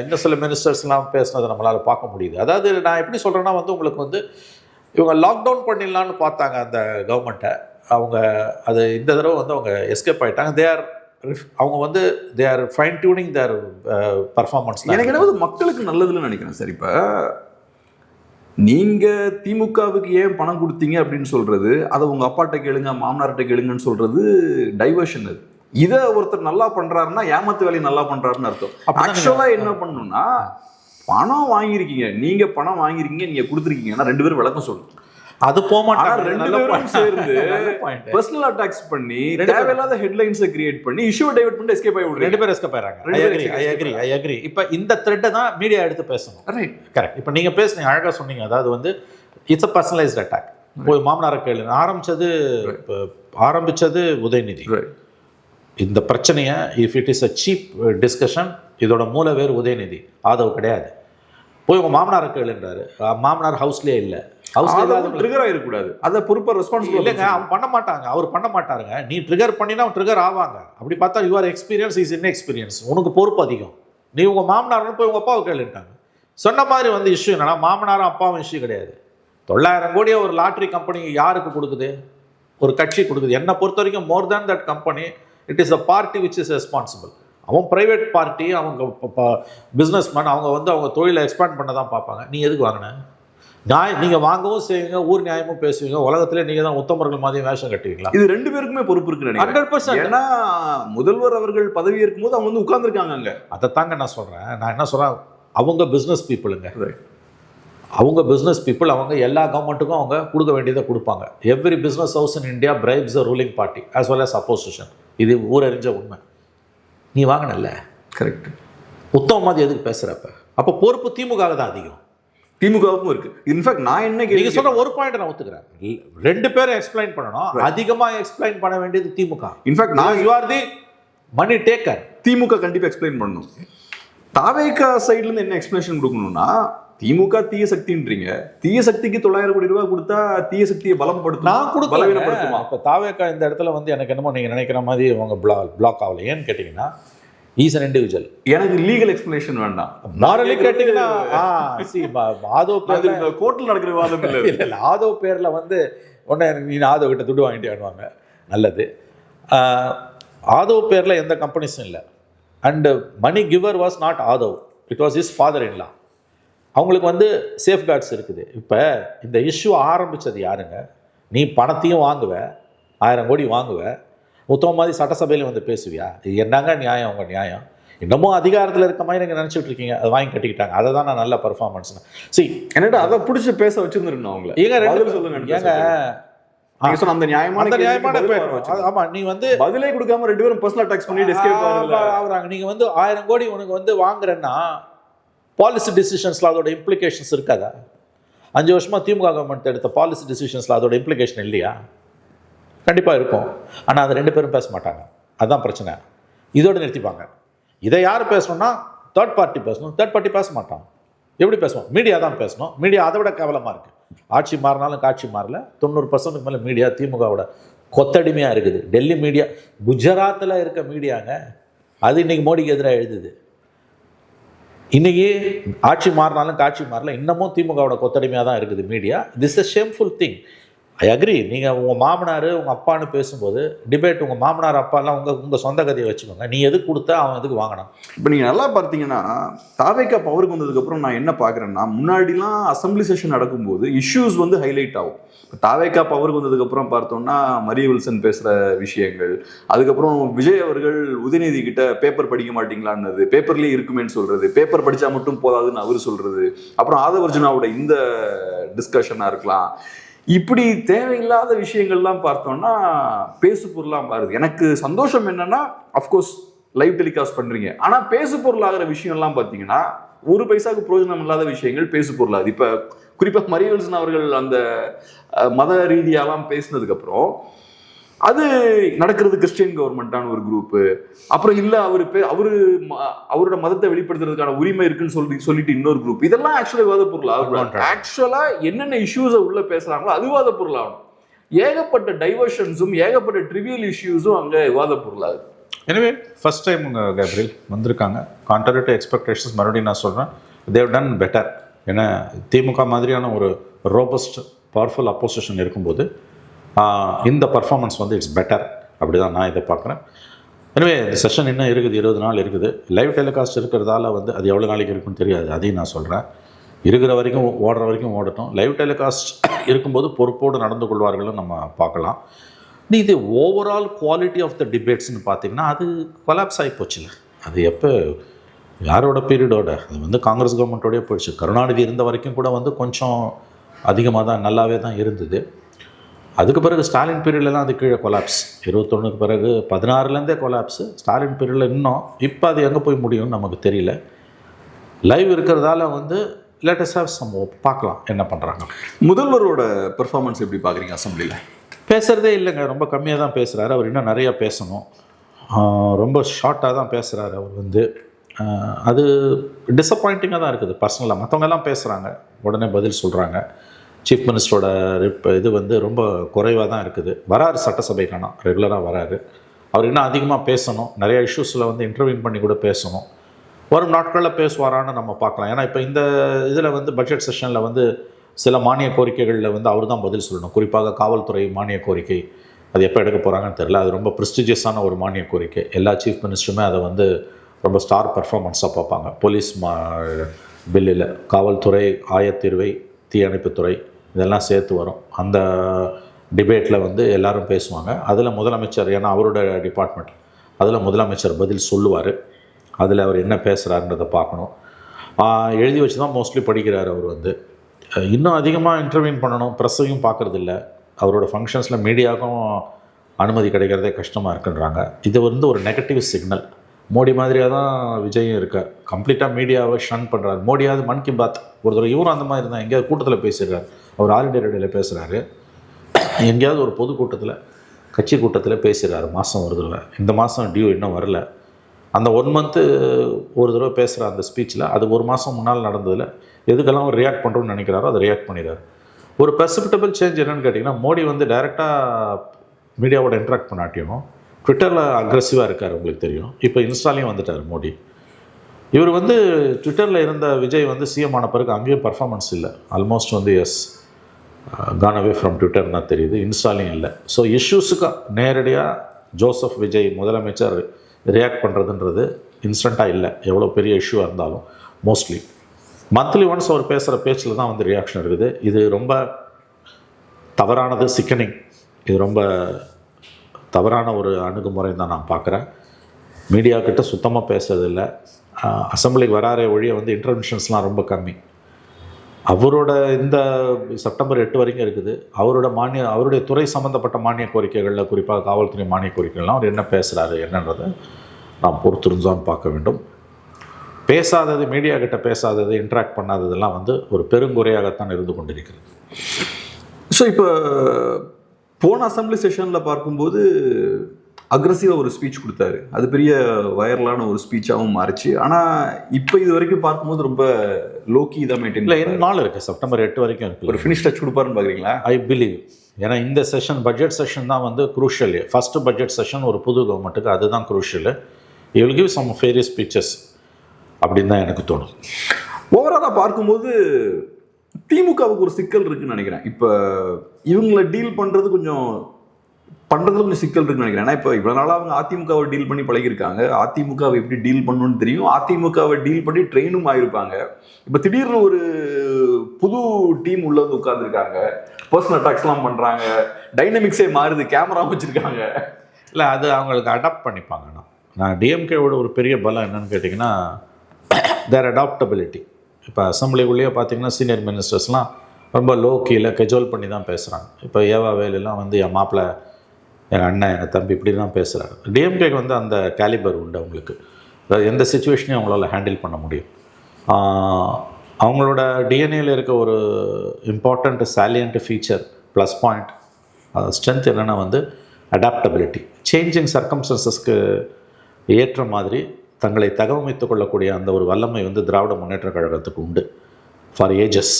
இன்னும் சில மினிஸ்டர்ஸ்லாம் பேசுனதை நம்மளால் பார்க்க முடியுது. அதாவது நான் எப்படி சொல்கிறேன்னா உங்களுக்கு இவங்க லாக்டவுன் பண்ணிடலான்னு பார்த்தாங்க அந்த கவர்மெண்ட்டை. அவங்க அது இந்த தடவை அவங்க எஸ்கேப் ஆகிட்டாங்க. அவங்க they are fine tuning their performance. எனக்கு என்ன மக்களுக்கு நல்லதுன்னு நினைக்கிறேன் சார். இப்போ நீங்கள் திமுகவுக்கு ஏன் பணம் கொடுத்தீங்க அப்படின்னு சொல்கிறது, அதை உங்கள் அப்பாட்ட கேளுங்க, மாமனார்கிட்ட கேளுங்கன்னு சொல்கிறது டைவர்ஷன். அது இதை ஒருத்தர் நல்லா பண்ணுறாருன்னா ஏமாத்து வேலையை நல்லா பண்ணுறாருன்னு அர்த்தம். ஆக்சுவலாக என்ன பண்ணணும்னா, பணம் வாங்கியிருக்கீங்க, நீங்கள் பணம் வாங்கியிருக்கீங்க, நீங்கள் கொடுத்துருக்கீங்கன்னா 2 பேரும் விளக்கம் சொல்லணும். அது போமாட்டாங்க, 2 பேரும் சேர்ந்து பர்சனல் அட்டாக்ஸ் பண்ணி தேவையில்லாத ஹெட்லைன்ஸை கிரியேட் பண்ணி இஷ்யூ டைவர்ட் பண்ணி எஸ்கேப் ஆகி 2 பேரும் எஸ்கேப் ஆயிடுறாங்க. I agree. இப்போ இந்த த்ரெட்டை தான் மீடியா எடுத்து பேசணும். Right, correct. இப்போ நீங்கள் பேசுனீங்க, அழகாக சொன்னீங்க. அதாவது இட்ஸ் அ பர்சனலைஸ்ட் அட்டாக். போய் மாமனாரை கேளு ஆரம்பிச்சது உதயநிதி. இந்த பிரச்சனையை if it is a cheap discussion, இதோட மூல வேறு உதயநிதி, ஆதவ் கிடையாது. போய் உங்கள் மாமனாரை கேளுன்றாரு. மாமனார் ஹவுஸ்லேயே இல்லை, ட்ரிகர் ஆகிடக்கூடாது, அதை பொறுப்பை ரெஸ்பான்சிபிள் இல்லைங்க. அவன் பண்ண மாட்டாங்க, அவர் பண்ண மாட்டாருங்க. நீ ட்ரிகர் பண்ணினா அவன் ட்ரிகர் ஆவாங்க. அப்படி பார்த்தா யுவர் எக்ஸ்பீரியன்ஸ் இஸ் இன்எக்ஸ்பீரியன்ஸ், உனக்கு பொறுப்பு அதிகம். நீ உங்கள் மாமனார்னு போய் உங்கள் அப்பாவை கேளுட்டாங்க. சொன்ன மாதிரி இஷ்யூ என்னன்னா, மாமனாரும் அப்பாவும் இஷ்யூ கிடையாது. 900 கோடியை ஒரு லாட்ரி கம்பெனி யாருக்கு கொடுக்குது? ஒரு கட்சி கொடுக்குது. என்னை பொறுத்த வரைக்கும் more than that company, it is a party which is responsible. அவன் ப்ரைவேட் பார்ட்டி, அவங்க பிஸ்னஸ் மேன், அவங்க தொழிலை எக்ஸ்பேண்ட் பண்ண தான் பார்ப்பாங்க. நீ எதுக்கு வாங்கின? நீங்கள் வாங்கவும் செய்வீங்க, ஊர் நியாயமும் பேசுவீங்க, உலகத்திலே நீங்கள் தான் உத்தமர்கள் மாதிரி வேஷம் கட்டுவீங்களா? இது 2 பேருக்குமே பொறுப்பு இருக்கு 100%. ஏன்னா முதல்வர் அவர்கள் பதவி இருக்கும்போது அவங்க உட்கார்ந்துருக்காங்க அங்கே. அதை தாங்க நான் சொல்கிறேன். நான் என்ன சொல்கிறேன், அவங்க பிஸ்னஸ் பீப்புளுங்க. அவங்க பிஸ்னஸ் பீப்புள். அவங்க எல்லா கவர்மெண்ட்டுக்கும் அவங்க கொடுக்க வேண்டியதை கொடுப்பாங்க. Every business house in India bribes a ruling party as well as opposition. இது ஊரறிஞ்ச உண்மை. நீ வாங்கினல்ல, கரெக்ட். உத்தம மாதிரி எதுக்கு பேசுகிறப்ப? அப்போ பொறுப்பு திமுக தான் அதிகம். திமுகவுக்கும் இருக்கு. இன்ஃபேக்ட் நான் என்ன நீங்க சொல்ற ஒரு பாயிண்ட் நான் ஒத்துக்கிறேன். 2 பேரும் எக்ஸ்பிளைன் பண்ணணும். அதிகமா எக்ஸ்பிளைன் பண்ண வேண்டியது திமுக. இன்ஃபேக்ட் நான் you are the money taker. DMK கண்டிப்பா எக்ஸ்பிளைன் பண்ணணும். தாவேகா சைடுல இருந்து என்ன எக்ஸ்பிளனேஷன் கொடுக்கணும்னா, திமுக தீய சக்தின்றீங்க, தீய சக்திக்கு 900 கோடி ரூபாய் கொடுத்தா தீய சக்தியை பலப்படுத்தும், நான் கூட பலவீனப்படுத்துமா? இப்போ தாவேகா இந்த இடத்துல எனக்கு என்னமோ நீங்க நினைக்கிற மாதிரி அவங்க பிளாக் ஆகல. ஏன்னு கேட்டீங்கன்னா, இஸ் அன் இண்டிவிஜுவல். எனக்கு லீகல் எக்ஸ்பிளனேஷன் வேண்டாம். மாரலி கேட்டீங்கன்னா ஆதவ் பேர்ல கோர்ட்டில் நடக்கிற விவாதம் இல்லை. இல்லை, ஆதவ் பேரில் உடனே நீ ஆதவ் கிட்ட துட்டு வாங்கிட்டேன்னுவாங்க. நல்லது. ஆதவ் பேரில் எந்த கம்பெனிஸும் இல்லை. And money giver was not Aadhav, it was his father in law. அவங்களுக்கு சேஃப்கார்ட்ஸ் இருக்குது. இப்போ இந்த இஷ்யூ ஆரம்பித்தது யாருங்க? நீ பணத்தையும் வாங்குவ, 1000 கோடி வாங்குவ, உத்தம மாதிரி சட்டசபையில் பேசுவியா? இது என்னங்க நியாயம்? உங்கள் நியாயம் இன்னமும் அதிகாரத்தில் இருக்க மாதிரி நீங்கள் நினச்சிட்டு இருக்கீங்க. அதை வாங்கி கட்டிக்கிட்டாங்க. அதை தான் நான் நல்ல பர்ஃபார்மன்ஸ். என்னடா அதை பிடிச்சி பேச வச்சுருந்துருக்கணும் அவங்கள. ஏங்க 2 சொல்லுங்க. ஏங்க அந்த நியாயமான ஆமா, நீ பதிலே கொடுக்காம 2 பேரும் பர்சனல் அட்டாக்ஸ் பண்ணி எஸ்கேப் ஆகுறாங்க. நீங்க 1000 கோடி உனக்கு வாங்குறேன்னா பாலிசி டிசிஷன்ஸ்ல அதோட இம்ப்ளிகேஷன்ஸ் இருக்காதா? 5 வருஷமாக திமுக கவர்மெண்ட் எடுத்த பாலிசி டிசிஷன்ஸில் அதோட இம்ப்ளிகேஷன் இல்லையா? கண்டிப்பாக இருக்கும். ஆனால் அது 2 பேரும் பேச மாட்டாங்க. அதுதான் பிரச்சனை. இதோடு நிறுத்திப்பாங்க. இதை யார் பேசணும்னா தேர்ட் பார்ட்டி பேசணும். தேர்ட் பார்ட்டி பேச மாட்டான். எப்படி பேசுவோம்? மீடியா தான் பேசணும். மீடியா அதை விட கேவலமாக இருக்குது. ஆட்சி மாறினாலும் காட்சி மாறல. 90% மேலே மீடியா திமுகவோட கொத்தடிமையாக இருக்குது. டெல்லி மீடியா, குஜராத்தில் இருக்க மீடியாங்க, அது இன்றைக்கி மோடிக்கு எதிராக எழுதுது. இன்றைக்கி ஆட்சி மாறினாலும் காட்சி மாறல, இன்னமும் திமுகவோட கொத்தடிமையாக தான் இருக்குது media. This is shameful thing. I agree. நீங்கள் உங்கள் மாமனார் உங்கள் அப்பான்னு பேசும்போது டிபேட், உங்கள் மாமனார் அப்பாலாம் உங்கள் சொந்த கதையை வச்சுக்கோங்க. நீ எதுக்கு கொடுத்தா அவன் எதுக்கு வாங்கினான்? இப்போ நீங்கள் நல்லா பார்த்தீங்கன்னா தாவேக்கா பவருக்கு வந்ததுக்கப்புறம் நான் என்ன பார்க்குறேன்னா, முன்னாடிலாம் அசம்பிளி செஷன் நடக்கும்போது இஷ்யூஸ் வந்து ஹைலைட் ஆகும். இப்போ தாவேக்கா பவருக்கு வந்ததுக்கப்புறம் பார்த்தோம்னா மரிய வில்சன் பேசுகிற விஷயங்கள், அதுக்கப்புறம் விஜய் அவர்கள் உதயநிதி கிட்ட பேப்பர் படிக்க மாட்டீங்களான்னது, பேப்பர்லேயே இருக்குமேன்னு சொல்கிறது, பேப்பர் படித்தா மட்டும் போதாதுன்னு அவர் சொல்கிறது, அப்புறம் ஆதவர்ஜுனாவோட இந்த டிஸ்கஷனாக இருக்கலாம். இப்படி தேவையில்லாத விஷயங்கள்லாம் பார்த்தோம்னா பேசு பொருளாக மாறுது. எனக்கு சந்தோஷம் என்னன்னா, அஃப்கோர்ஸ் லைவ் டெலிகாஸ்ட் பண்றீங்க, ஆனால் பேசு பொருளாகிற விஷயம்லாம் பார்த்தீங்கன்னா 1 பைசாவுக்கு பிரயோஜனம் இல்லாத விஷயங்கள் பேசு பொருளாகுது. இப்போ குறிப்பாக மரிய வில்சன் அவர்கள் அந்த மத ரீதியாலாம் பேசினதுக்கப்புறம் அது நடக்கிறது கிறிஸ்டியன் கவர்மெண்டான ஒரு குரூப்பு, அப்புறம் இல்லை அவரோட மதத்தை வெளிப்படுத்துறதுக்கான உரிமை இருக்குன்னு சொல்லிட்டு இன்னொரு குரூப். இதெல்லாம் ஆக்சுவலாக விவாத பொருள் ஆகும். ஆக்சுவலா என்னென்ன இஷ்யூஸை உள்ள பேசுறாங்களோ அது விவாத பொருள் ஆகணும். ஏகப்பட்ட டைவர்ஷன்ஸும் ஏகப்பட்ட ட்ரிவியல் இஷ்யூஸும் அங்கே விவாத பொருள் ஆகுது. எனவே ஃபர்ஸ்ட் டைம் கேப்ரியல் வந்திருக்காங்க. கான்ட்ரரி டு எக்ஸ்பெக்டேஷன்ஸ், மறுபடியும் நான் சொல்கிறேன், தேவ் டன் பெட்டர். ஏன்னா திமுக மாதிரியான ஒரு ரோபஸ்ட் பவர்ஃபுல் அப்போசிஷன் இருக்கும்போது இந்த பர்ஃபார்மன்ஸ் வந்து இட்ஸ் பெட்டர். அப்படி தான் நான் இதை பார்க்குறேன். எனவே இந்த செஷன் இன்னும் இருக்குது, 20 நாள் இருக்குது. லைவ் டெலிகாஸ்ட் இருக்கிறதால வந்து அது எவ்வளோ நாளைக்கு இருக்குன்னு தெரியாது. அதையும் நான் சொல்கிறேன். இருக்கிற வரைக்கும் ஓடுற வரைக்கும் ஓடட்டும். லைவ் டெலிகாஸ்ட் இருக்கும்போது பொறுப்போடு நடந்து கொள்வார்களும் நம்ம பார்க்கலாம். இது ஓவரால் குவாலிட்டி ஆஃப் த டிபேட்ஸ்னு பார்த்தீங்கன்னா அது கொலாப்ஸ் ஆகி போச்சுல. அது எப்போ யாரோட பீரியடோட, அது வந்து காங்கிரஸ் கவர்மெண்ட்டோடய போயிடுச்சு. கருணாநிதி இருந்த வரைக்கும் கூட வந்து கொஞ்சம் அதிகமாக தான் நல்லாவே தான் இருந்தது. அதுக்கு பிறகு ஸ்டாலின் பீரியட்லாம் அது கீழே கொலாப்ஸ். 21க்கு பிறகு 16லேருந்தே கொலாப்ஸு. ஸ்டாலின் பீரியடில் இன்னும் இப்போ அது எங்கே போய் முடியும்னு நமக்கு தெரியல. லைவ் இருக்கிறதால வந்து லேட்டஸ்ட் ஹேவ் சம் பார்க்கலாம் என்ன பண்ணுறாங்க. முதல்வரோட பெர்ஃபார்மன்ஸ் எப்படி பார்க்குறீங்க? அசம்பிளியில் பேசுகிறதே இல்லைங்க, ரொம்ப கம்மியாக தான் பேசுகிறாரு. அவர் இன்னும் நிறையா பேசணும். ரொம்ப ஷார்ட்டாக தான் பேசுகிறாரு அவர் வந்து. அது டிசப்பாயிண்டிங்காக தான் இருக்குது பர்சனலாக. மற்றவங்கெல்லாம் பேசுகிறாங்க, உடனே பதில் சொல்கிறாங்க. சீஃப் மினிஸ்டரோட இது வந்து ரொம்ப குறைவாக தான் இருக்குது. வராரு சட்டசபைக்கான, ரெகுலராக வராரு. அவர் இன்னும் அதிகமாக பேசணும். நிறைய இஷ்யூஸில் வந்து இன்டர்வியூ பண்ணி கூட பேசணும். வரும் நாட்களில் பேசுவாரான்னு நம்ம பார்க்கலாம். ஏன்னா இப்போ இந்த இதில் வந்து பட்ஜெட் செஷனில் வந்து சில மானிய கோரிக்கைகளில் வந்து அவர் தான் பதில் சொல்லணும். குறிப்பாக காவல்துறை மானிய கோரிக்கை, அது எப்போ எடுக்க போகிறாங்கன்னு தெரியல. அது ரொம்ப ப்ரெஸ்டிஜியஸான ஒரு மானிய கோரிக்கை. எல்லா சீஃப் மினிஸ்டருமே அதை வந்து ரொம்ப ஸ்டார் பர்ஃபார்மன்ஸாக பார்ப்பாங்க. போலீஸ் பில்லில் காவல்துறை, ஆயத்தீர்வை, தீயணைப்புத்துறை இதெல்லாம் சேர்த்து வரும். அந்த டிபேட்டில் வந்து எல்லோரும் பேசுவாங்க. அதில் முதலமைச்சர், ஏன்னா அவரோட டிபார்ட்மெண்ட், அதில் முதலமைச்சர் பதில் சொல்லுவார். அதில் அவர் என்ன பேசுகிறாருன்றதை பார்க்கணும். எழுதி வச்சு தான் மோஸ்ட்லி படிக்கிறார் அவர் வந்து. இன்னும் அதிகமாக இன்டர்வியூ பண்ணணும். ப்ரெஸ்ஸையும் பார்க்குறதில்ல. அவரோட ஃபங்க்ஷன்ஸில் மீடியாவுக்கும் அனுமதி கிடைக்கிறதே கஷ்டமாக இருக்குன்றாங்க. இது வந்து ஒரு நெகட்டிவ் சிக்னல். மோடி மாதிரியாக தான் விஜயும் இருக்கார். கம்ப்ளீட்டாக மீடியாவை ஷன் பண்ணுறாரு. மோடியாவது மன் கி பாத் ஒரு தடவை இவரும் அந்த மாதிரி தான் எங்கேயாவது கூட்டத்தில் பேசிடுறாரு. அவர் ஆல் இண்டியா ரேடியோவில் பேசுகிறாரு. எங்கேயாவது ஒரு பொதுக்கூட்டத்தில், கட்சி கூட்டத்தில் பேசுகிறாரு. மாதம் ஒரு தடவை. இந்த மாதம் டியூ இன்னும் வரல. அந்த 1 மந்த்து ஒரு தடவை பேசுகிற அந்த ஸ்பீச்சில், அது 1 மாதம் முன்னால் நடந்ததில் எதுக்கெல்லாம் அவர் ரியாக்ட் பண்ணுறோன்னு நினைக்கிறாரோ அதை ரியாக்ட் பண்ணிடுறாரு. ஒரு பெர்செப்டபிள் சேஞ்ச் என்னென்னு கேட்டிங்கன்னா, மோடி வந்து டைரெக்டாக மீடியாவோட இன்ட்ராக்ட் பண்ணாட்டியும் ட்விட்டரில் அக்ரெசிவாக இருக்கார், உங்களுக்கு தெரியும். இப்போ இன்ஸ்டாலையும் வந்துட்டார் மோடி. இவர் வந்து ட்விட்டரில் இருந்த விஜய் வந்து சிஎம் ஆன பிறகு அங்கேயும் பர்ஃபார்மன்ஸ் இல்லை. ஆல்மோஸ்ட் வந்து கான் அவே ஃப்ரம் ட்விட்டர் தான் தெரியுது. இன்ஸ்டாலையும் இல்லை. ஸோ இஷ்யூஸுக்கு நேரடியாக ஜோசப் விஜய் முதலமைச்சர் ரியாக்ட் பண்ணுறதுன்றது இன்ஸ்டண்ட்டாக இல்லை. எவ்வளோ பெரிய இஷ்யூவாக இருந்தாலும் மோஸ்ட்லி மந்த்லி ஒன்ஸ் அவர் பேசுகிற பேச்சில் தான் வந்து ரியாக்ஷன் இருக்குது. இது ரொம்ப தவறானது, சிக்கனிங். இது ரொம்ப தவறான ஒரு அணுகுமுறை தான் நான் பார்க்குறேன். மீடியாக்கிட்ட சுத்தமாக பேசுறதில்லை. அசம்பிளிக்கு வராரே ஒழிய வந்து இன்டர்வென்ஷன்ஸ்லாம் ரொம்ப கம்மி. அவரோட இந்த செப்டம்பர் 8 வரைக்கும் இருக்குது. அவருடைய துறை சம்மந்தப்பட்ட மானிய கோரிக்கைகளில், குறிப்பாக காவல்துறை மானிய கோரிக்கைகள்லாம் அவர் என்ன பேசுகிறாரு என்னன்றதை நாம் பொறுத்திருந்தான் பார்க்க வேண்டும். பேசாதது, மீடியா கிட்ட பேசாதது, இன்ட்ராக்ட் பண்ணாததெல்லாம் வந்து ஒரு பெருங்குறையாகத்தான் இருந்து கொண்டிருக்கிறது. ஸோ இப்போ போன அசம்பிளி செஷனில் பார்க்கும்போது அக்ரஸிவாக ஒரு ஸ்பீச் கொடுத்தாரு. அது பெரிய வைரலான ஒரு ஸ்பீச்சாகவும் மாறிச்சு. ஆனால் இப்போ இது வரைக்கும் பார்க்கும்போது ரொம்ப லோக்கி இதாக மெயின்டைன் இல்லை, இன்னும் நாள் இருக்குது, செப்டம்பர் 8 வரைக்கும் இருக்குது. ஒரு ஃபினிஷ் டச் கொடுப்பாருன்னு பார்க்குறீங்களா? I believe. ஏன்னா இந்த செஷன், பட்ஜெட் செஷன் தான் வந்து குரூஷியல். ஃபஸ்ட்டு பட்ஜெட் செஷன் ஒரு புது கவர்மெண்ட்டுக்கு அதுதான் crucial. You will give some furious speeches அப்படின்னு தான் எனக்கு தோணும். ஓவராலாக பார்க்கும்போது திமுகவுக்கு ஒரு சிக்கல் இருக்குன்னு நினைக்கிறேன். இப்போ இவங்களை டீல் பண்ணுறது கொஞ்சம் சிக்கல் இருக்குன்னு நினைக்கிறேன். ஏன்னா இப்போ இவ்வளோ நாளாக அவங்க அதிமுகவை டீல் பண்ணி பழகிருக்காங்க. அதிமுகவை எப்படி டீல் பண்ணணும்னு தெரியும். அதிமுகவை டீல் பண்ணி ட்ரெயினும் ஆகிருப்பாங்க. இப்போ திடீர்னு ஒரு புது டீம் உள்ள வந்து உட்காந்துருக்காங்க. பர்சனல் அட்டாக்ஸ்லாம் பண்ணுறாங்க. டைனமிக்ஸே மாறுது. கேமரா வச்சுருக்காங்க. இல்லை, அது அவங்களுக்கு அடாப்ட் பண்ணிப்பாங்க. நான் டிஎம்கேவோட ஒரு பெரிய பலம் என்னன்னு கேட்டிங்கன்னா தேர் அடாப்டபிலிட்டி. இப்போ அசம்பிளிக்குள்ளேயே பார்த்தீங்கன்னா சீனியர் மினிஸ்டர்ஸ்லாம் ரொம்ப லோ கீழே கெஜுவல் பண்ணி தான் பேசுகிறாங்க. இப்போ ஏவா வேலையெல்லாம் வந்து என் மாப்பிள்ளை, எங்கள் அண்ணன், எங்கள் தம்பி இப்படி தான் பேசுகிறாங்க. டிஎம்கேக்கு வந்து அந்த கேலிபர் உண்டு அவங்களுக்கு. அதாவது எந்த சுச்சுவேஷனையும் அவங்களால ஹேண்டில் பண்ண முடியும். அவங்களோட டிஎன்ஏல இருக்க ஒரு important salient feature, plus point, strength என்னென்னா வந்து அடாப்டபிலிட்டி. சேஞ்சிங் சர்க்கம்ஸ்டன்சஸ்க்கு ஏற்ற மாதிரி தங்களை தகவமைத்து கொள்ளக்கூடிய அந்த ஒரு வல்லமை வந்து திராவிட முன்னேற்ற கழகத்துக்கு உண்டு ஃபார் ஏஜஸ்.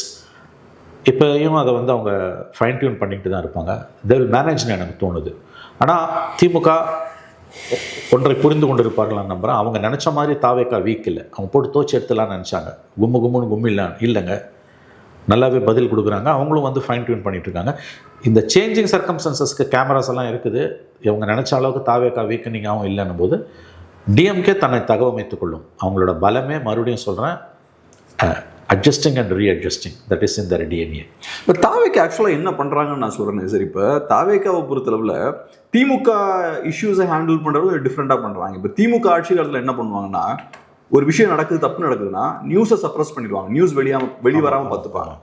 இப்போயும் அதை வந்து அவங்க ஃபைன் டியூன் பண்ணிக்கிட்டு தான் இருப்பாங்க. தே வில் மேனேஜ்னு எனக்கு தோணுது. ஆனால் திமுக ஒன்றை புரிந்து கொண்டு இருப்பார்களான்னு நம்புகிறேன். அவங்க நினச்ச மாதிரி தாவேக்கா வீக் இல்லை. அவங்க போட்டு தோச்சி எடுத்துலான்னு நினச்சாங்க. கும்முன்னு கும்மி இல்லைங்க, நல்லாவே பதில் கொடுக்குறாங்க. அவங்களும் வந்து ஃபைன் டியூன் பண்ணிகிட்டு இருக்காங்க. இந்த சேஞ்சிங் சர்க்கம்ஸ்டன்சஸ்க்கு கேமராஸ் எல்லாம் இருக்குது. இவங்க நினச்ச அளவுக்கு தாவேக்கா வீக்கனிங்காகவும் இல்லைன்னும் போது டிஎம்கே தன்னை தகவமைத்துக் கொள்ளும். அவங்களோட பலமே, மறுபடியும் சொல்கிறேன், adjusting and readjusting, that is in their DNA. இப்போ தாவேக்கா ஆக்சுவலாக என்ன பண்ணுறாங்கன்னு நான் சொல்கிறேன் சார். இப்போ தாவேக்காவை பொறுத்தளவில் திமுக இஷ்யூஸை ஹேண்டில் பண்ணுறது டிஃப்ரெண்ட்டாக பண்ணுறாங்க. இப்போ திமுக ஆட்சி காலத்தில் என்ன பண்ணுவாங்கன்னா, ஒரு விஷயம் நடக்குது, தப்பு நடக்குதுன்னா நியூஸை சப்ரஸ் பண்ணிடுவாங்க. நியூஸ் வெளிவராமல் பார்த்துப்பாங்க.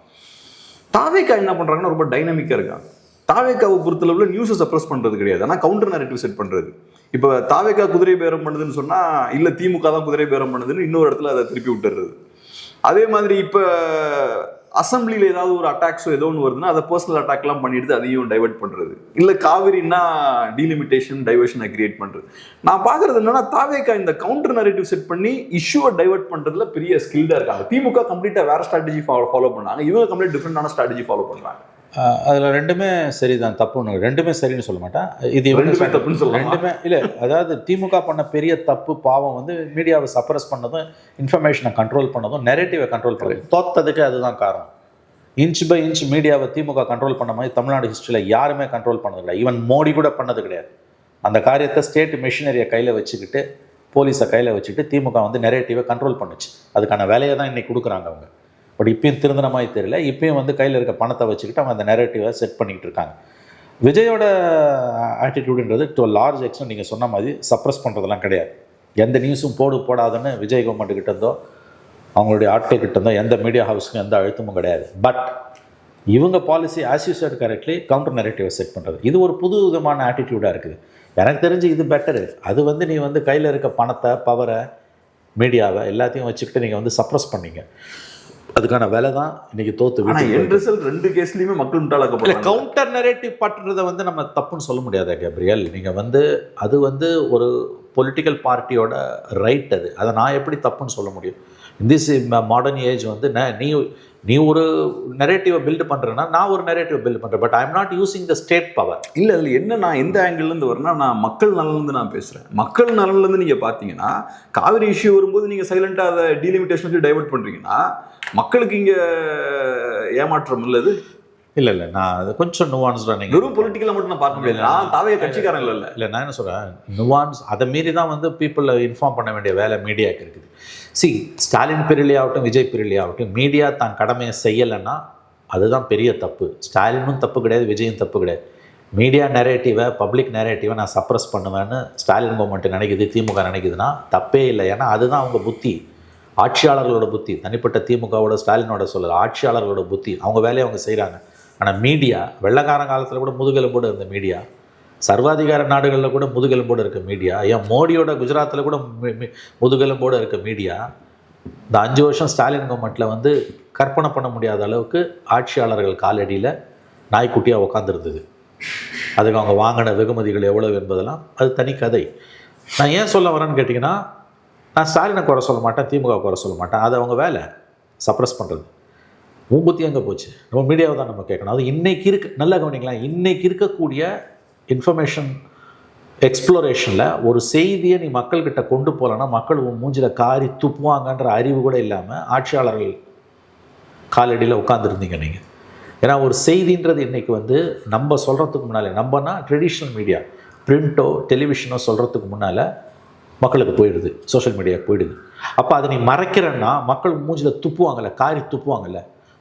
தாவேக்கா என்ன பண்ணுறாங்கன்னா ரொம்ப டைனமிக்காக இருக்காங்க. தாவேக்காவை பொறுத்தளவில் நியூஸை சப்ரஸ் பண்ணுறது கிடையாது, ஆனால் கவுண்டர் நரேட்டிவ் செட் பண்ணுறது. இப்போ தாவேக்கா குதிரை பேரம் பண்ணுதுன்னு சொன்னால், இல்லை திமுக தான் குதிரை பேரம் பண்ணுதுன்னு இன்னொரு இடத்துல அதை திருப்பி விட்டுறது. அதே மாதிரி இப்போ அசம்பிளியில் ஏதாவது ஒரு அட்டாக்ஸோ ஏதோ ஒன்று வருதுன்னா அதை பர்சனல் அட்டாக்லாம் பண்ணிட்டு அதையும் டைவெர்ட் பண்ணுறது. இல்லை காவிரின்னா டீலிமிட்டேஷன், டைவர்ஷனை கிரியேட் பண்ணுறது. நான் பார்க்குறது என்னன்னா, தாவேக்கா இந்த கவுண்டர் நரேட்டிவ் செட் பண்ணி இஷ்யூவை டைவெர்ட் பண்ணுறதுல பெரிய ஸ்கில்டாக இருக்காங்க. திமுக கம்ப்ளீட்டாக வேறு ஸ்ட்ராட்டஜி ஃபாலோ பண்ணாங்க. இவங்க கம்ப்ளீட் டிஃப்ரெண்டான ஸ்ட்ராட்டஜி ஃபாலோ பண்ணுறாங்க. அதில் ரெண்டுமே சரிதான், தப்புன்னு ரெண்டுமே சரின்னு சொல்ல மாட்டேன். இது தப்புன்னு சொல்ல ரெண்டுமே இல்லை. அதாவது திமுக பண்ண பெரிய தப்பு பாவம் வந்து மீடியாவை சப்ரஸ் பண்ணதும், இன்ஃபர்மேஷனை கண்ட்ரோல் பண்ணதும், நெரேட்டிவை கண்ட்ரோல் பண்ணதும். தோத்ததுக்கு அதுதான் காரணம். இன்ச் பை இன்ச் மீடியாவை திமுக கண்ட்ரோல் பண்ண மாதிரி தமிழ்நாடு ஹிஸ்ட்ரியில் யாருமே கண்ட்ரோல் பண்ணது கிடையாது. ஈவன் மோடி கூட பண்ணது கிடையாது. அந்த காரியத்தை ஸ்டேட் மிஷினரியை கையில் வச்சுக்கிட்டு, போலீஸை கையில் வச்சுக்கிட்டு திமுக வந்து நெரேட்டிவை கண்ட்ரோல் பண்ணுச்சு. அதுக்கான வேலையை தான் இன்றைக்கி கொடுக்குறாங்க அவங்க. பட் இப்பயும் திருந்தின மாதிரி தெரியல. இப்பயும் வந்து கையில் இருக்க பணத்தை வச்சுக்கிட்டு அவங்க அந்த நெரேட்டிவை செட் பண்ணிக்கிட்டு இருக்காங்க. விஜயோட ஆட்டிடியூடுன்றது டு லார்ஜ் எக்ஸ்டென்ட் நீங்கள் சொன்ன மாதிரி சப்ரஸ் பண்ணுறதெல்லாம் கிடையாது. எந்த நியூஸும் போடாதுன்னு விஜய் கவர்மெண்ட் கிட்ட இருந்தோ அவங்களுடைய ஆட்கள் கிட்ட இருந்தோ எந்த மீடியா ஹவுஸுக்கும் எந்த அழுத்தமும் கிடையாது. பட் இவங்க policy as you said correctly counter நெரேட்டிவை செட் பண்ணுறது, இது ஒரு புது விதமான ஆட்டிடியூடாக இருக்குது. எனக்கு தெரிஞ்சு இது பெட்டரு. அது வந்து நீ வந்து கையில் இருக்க பணத்தை, பவரை, மீடியாவை எல்லாத்தையும் வச்சுக்கிட்டு நீங்கள் வந்து சப்ரஸ் பண்ணீங்க. அதுக்கான வேலை தான் இன்னைக்கு தோத்து. ரெண்டு கேஸ்லயுமே மக்கள் கவுண்டர் நரேட்டிவ் பட்டுறதை வந்து நம்ம தப்புன்னு சொல்ல முடியாது கேப்ரியல். நீங்கள் வந்து அது வந்து ஒரு பொலிட்டிக்கல் பார்ட்டியோட ரைட். அதை நான் எப்படி தப்புன்னு சொல்ல முடியும்? திஸ் மாடர்ன் ஏஜ் வந்து நீ ஒரு நெரேட்டிவை பில்டு பண்ணுறேன்னா நான் ஒரு நெரேட்டிவ் பில்டு பண்ணுறேன். But I am not using the state power. இல்லை என்ன, நான் எந்த ஆங்கிள்லேருந்து வரேன்னா, நான் மக்கள் நலன்லேருந்து நான் பேசுகிறேன். மக்கள் நலன்லேருந்து நீங்கள் பார்த்தீங்கன்னா, காவிரி இஷ்யூ வரும்போது நீங்கள் சைலண்டாக அதை டீலிமிட்டேஷன் வச்சு டைவெர்ட் பண்ணுறீங்கன்னா மக்களுக்கு இங்கே ஏமாற்றம் இல்லது. இல்லை நான் அது கொஞ்சம் நுவான்ஸ்டாக நீங்கள் வெறும் பொலிட்டிக்கலாக மட்டும் நான் பார்க்க முடியாது. நான் தாவே கட்சிக்காரன் இல்லை நான் என்ன சொல்கிறேன், நுவான்ஸ் அதை மீறி தான் வந்து பீப்புளை இன்ஃபார்ம் பண்ண வேண்டிய வேலை மீடியாவுக்கு இருக்குது. ஸ்டாலின் பீரியட்லே ஆகட்டும், விஜய் பீரியட்லே ஆகட்டும், மீடியா தான் கடமையை செய்யலைன்னா அதுதான் பெரிய தப்பு. ஸ்டாலினும் தப்பு கிடையாது, விஜயும் தப்பு கிடையாது. மீடியா நெரேட்டிவை, பப்ளிக் நெரேட்டிவை நான் சப்ரஸ் பண்ணுவேன்னு ஸ்டாலின் கவர்மெண்ட் நினைக்குது, திமுக நினைக்குதுன்னா தப்பே இல்லை. ஏன்னா அதுதான் அவங்க புத்தி, ஆட்சியாளர்களோட புத்தி. தனிப்பட்ட திமுகவோட ஸ்டாலினோட சொல்லலை, ஆட்சியாளர்களோட புத்தி. அவங்க வேலையை அவங்க செய்கிறாங்க. ஆனால் மீடியா வெள்ளக்காரன் காலத்தில் கூட முதுகெலும்போடு இருந்த மீடியா, சர்வாதிகார நாடுகளில் கூட முதுகெலும்போடு இருக்க மீடியா, ஏன் மோடியோட குஜராத்தில் கூட முதுகெலும்போடு இருக்க மீடியா இந்த 5 வருஷம் ஸ்டாலின் கவர்மெண்ட்டில் வந்து கற்பனை பண்ண முடியாத அளவுக்கு ஆட்சியாளர்கள் காலடியில் நாய்க்குட்டியாக உட்காந்துருந்தது. அதுக்கு அவங்க வாங்கின வெகுமதிகள் எவ்வளவு என்பதெல்லாம் அது தனி கதை. நான் ஏன் சொல்ல வரேன்னு கேட்டிங்கன்னா, நான் ஸ்டாலினை குறை சொல்ல மாட்டேன், திமுக குறை சொல்ல மாட்டேன். அது அவங்க வேலை சப்ரஸ் பண்ணுறது. மூம்புத்தி எங்கே போச்சு? நம்ம மீடியாவை தான் நம்ம கேட்கணும். அது இன்றைக்கி நல்லா கவனிங்களா, இன்றைக்கி இருக்கக்கூடிய இன்ஃபர்மேஷன் எக்ஸ்ப்ளோரேஷனில் ஒரு செய்தியை நீ மக்கள்கிட்ட கொண்டு போகலன்னா மக்கள் மூஞ்சில் காரி துப்புவாங்கன்ற அறிவு கூட இல்லாமல் ஆட்சியாளர்கள் காலடியில் உட்காந்துருந்தீங்க நீங்கள். ஏன்னா ஒரு செய்தின்றது இன்றைக்கி வந்து நம்ம சொல்கிறதுக்கு முன்னால், நம்மனா ட்ரெடிஷ்னல் மீடியா பிரிண்ட்டோ டெலிவிஷனோ சொல்கிறதுக்கு முன்னால் மக்களுக்கு போயிடுது, சோஷியல் மீடியாவுக்கு போயிடுது. அப்போ அதை நீ மறைக்கிறன்னா மக்கள் மூஞ்சில் துப்புவாங்கல்ல, காரி துப்புவாங்கல்ல.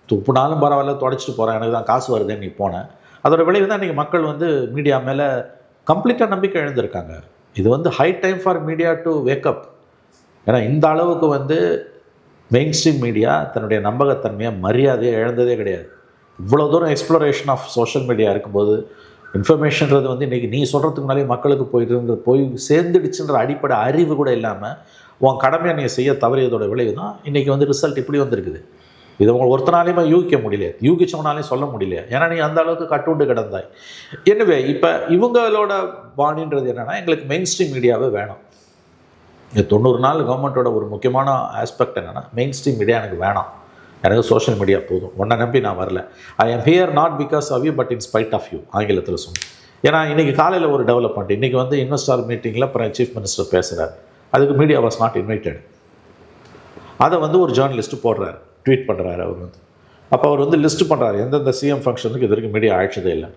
துப்புனாலும் பரவாயில்ல, தொடச்சிட்டு போகிறேன், எனக்கு தான் காசு வருதுன்னு நீ போனேன். அதோட விளைவு தான் இன்றைக்கி மக்கள் வந்து மீடியா மேலே கம்ப்ளீட்டாக நம்பிக்கை இழந்திருக்காங்க. இது வந்து high time for media to wake up. ஏன்னா இந்த அளவுக்கு வந்து மெயின் ஸ்ட்ரீம் மீடியா தன்னுடைய நம்பகத்தன்மையை மரியாதையை இழந்ததே கிடையாது. இவ்வளோ தூரம் எக்ஸ்ப்ளோரேஷன் ஆஃப் சோஷியல் மீடியா இருக்கும்போது இன்ஃபர்மேஷன்றது வந்து இன்றைக்கி நீ சொல்கிறதுக்கு முன்னாலே மக்களுக்கு போய் சேர்ந்துடுச்சுன்ற அடிப்படை அறிவு கூட இல்லாமல் உன் கடமையை நீ செய்ய தவறியதோட விளைவு தான் இன்றைக்கி வந்து ரிசல்ட் இப்படி வந்திருக்குது. இது உங்களுக்கு ஒருத்தனாலையுமே யூகிக்க முடியல, யூகிச்சவனாலையும் சொல்ல முடியல. ஏன்னா நீ அந்த அளவுக்கு கட்டுண்டு கிடந்தாய். எனவே இப்போ இவங்களோட பாணின்றது என்னென்னா, எங்களுக்கு மெயின் ஸ்ட்ரீம் மீடியாவே வேணும். இந்த 90 நாள் கவர்மெண்ட்டோட ஒரு முக்கியமான ஆஸ்பெக்ட் என்னென்னா, மெயின் ஸ்ட்ரீம் மீடியா எனக்கு வேணாம், எனக்கு சோஷியல் மீடியா போதும், உன்னை நம்பி நான் வரல. I am here not because of you but in spite of you, ஆங்கிலத்தில் சொன்னேன். ஏன்னா இன்றைக்கி காலையில் ஒரு டெவலப்மெண்ட், இன்றைக்கி வந்து இன்வெஸ்டார் மீட்டிங்கில் அப்புறம் சீஃப் மினிஸ்டர் பேசுகிறார். அதுக்கு மீடியா வாஸ் நாட் இன்வைட்டட். அதை வந்து ஒரு ஜேர்னலிஸ்ட்டு போடுறாரு, ட்வீட் பண்ணுறாரு. அவர் வந்து அப்போ அவர் வந்து லிஸ்ட்டு பண்ணுறாரு எந்தெந்த சிஎம் ஃபங்க்ஷனுக்கு இது வரைக்கும் மீடியா அழைச்சதே இல்லை.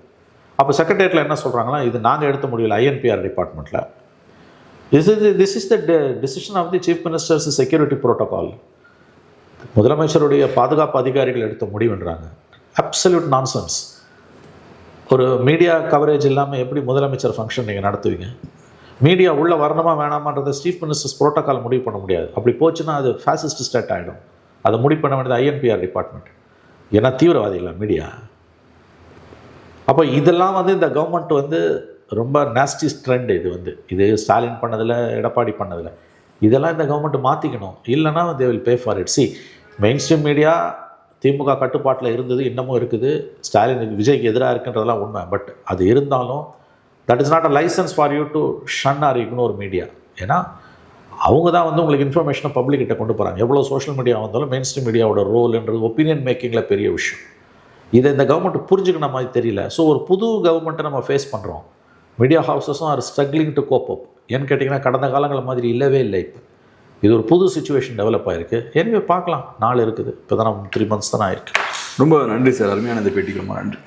அப்போ செக்ரட்டரியேட்டில் என்ன சொல்கிறாங்கன்னா, இது நாங்கள் எடுத்த முடியல, ஐஎன்பிஆர் டிபார்ட்மெண்ட்டில் this is the decision of the chief ministers security protocol. முதலமைச்சருடைய பாதுகாப்பு அதிகாரிகள் எடுத்த முடிவுன்றாங்க. Absolute nonsense. ஒரு மீடியா கவரேஜ் இல்லாமல் எப்படி முதலமைச்சர் ஃபங்க்ஷன் நீங்கள் நடத்துவீங்க? மீடியா உள்ளே வரணுமா வேணாமான்றதை சீஃப் மினிஸ்டர்ஸ் ப்ரோட்டோகால் முடிவு பண்ண முடியாது. அப்படி போச்சுன்னா அது ஃபேசிஸ்ட் ஸ்டேட் ஆகிடும். அதை முடிவு பண்ண வேண்டியது ஐஎன்பிஆர் டிபார்ட்மெண்ட். ஏன்னா தீவிரவாதிகளா மீடியா? அப்போ இதெல்லாம் வந்து இந்த கவர்மெண்ட் வந்து ரொம்ப நாஸ்டி ட்ரெண்ட். இது ஸ்டாலின் பண்ணதில், எடப்பாடி பண்ணதில், இதெல்லாம் இந்த கவர்மெண்ட் மாற்றிக்கணும். இல்லைனா they will pay for it. See, mainstream media DMK கட்டுப்பாட்டில் இருந்தது, இன்னமும் இருக்குது. ஸ்டாலின் விஜய்க்கு எதிராக இருக்குன்றதெல்லாம் உண்மை. பட் அது இருந்தாலும் that is not a license for you to shun or ignore media. ஏன்னா அவங்க தான் வந்து உங்களுக்கு இன்ஃபர்மேஷனை பப்ளிக்கிட்ட கொண்டு போகிறாங்க. எவ்வளோ சோஷியல் மீடியா வந்தாலும் மெயின் ஸ்ட்ரீம் மீடியாவோட ரோல்ன்றது ஒப்பீனியன் மேக்கிங்கில் பெரிய விஷயம். இதை இந்த கவர்மெண்ட் புரிஞ்சுக்கிற மாதிரி தெரியல. ஸோ ஒரு புது கவர்மெண்ட்டை நம்ம ஃபேஸ் பண்ணுறோம். மீடியா ஹவுசஸும் are struggling to cope up. ஏன்னு கேட்டிங்கன்னா கடந்த காலங்கள் மாதிரி இல்லவே இல்லை. இப்போ இது ஒரு புது சுச்சுவேஷன் டெவலப் ஆகிருக்கு. எனவே பார்க்கலாம், நாள் இருக்குது. இப்போ தான் 3 months தான் ஆயிருக்கு. ரொம்ப நன்றி சார், அருமையான இந்த பேட்டிக்கு ரொம்ப நன்றி.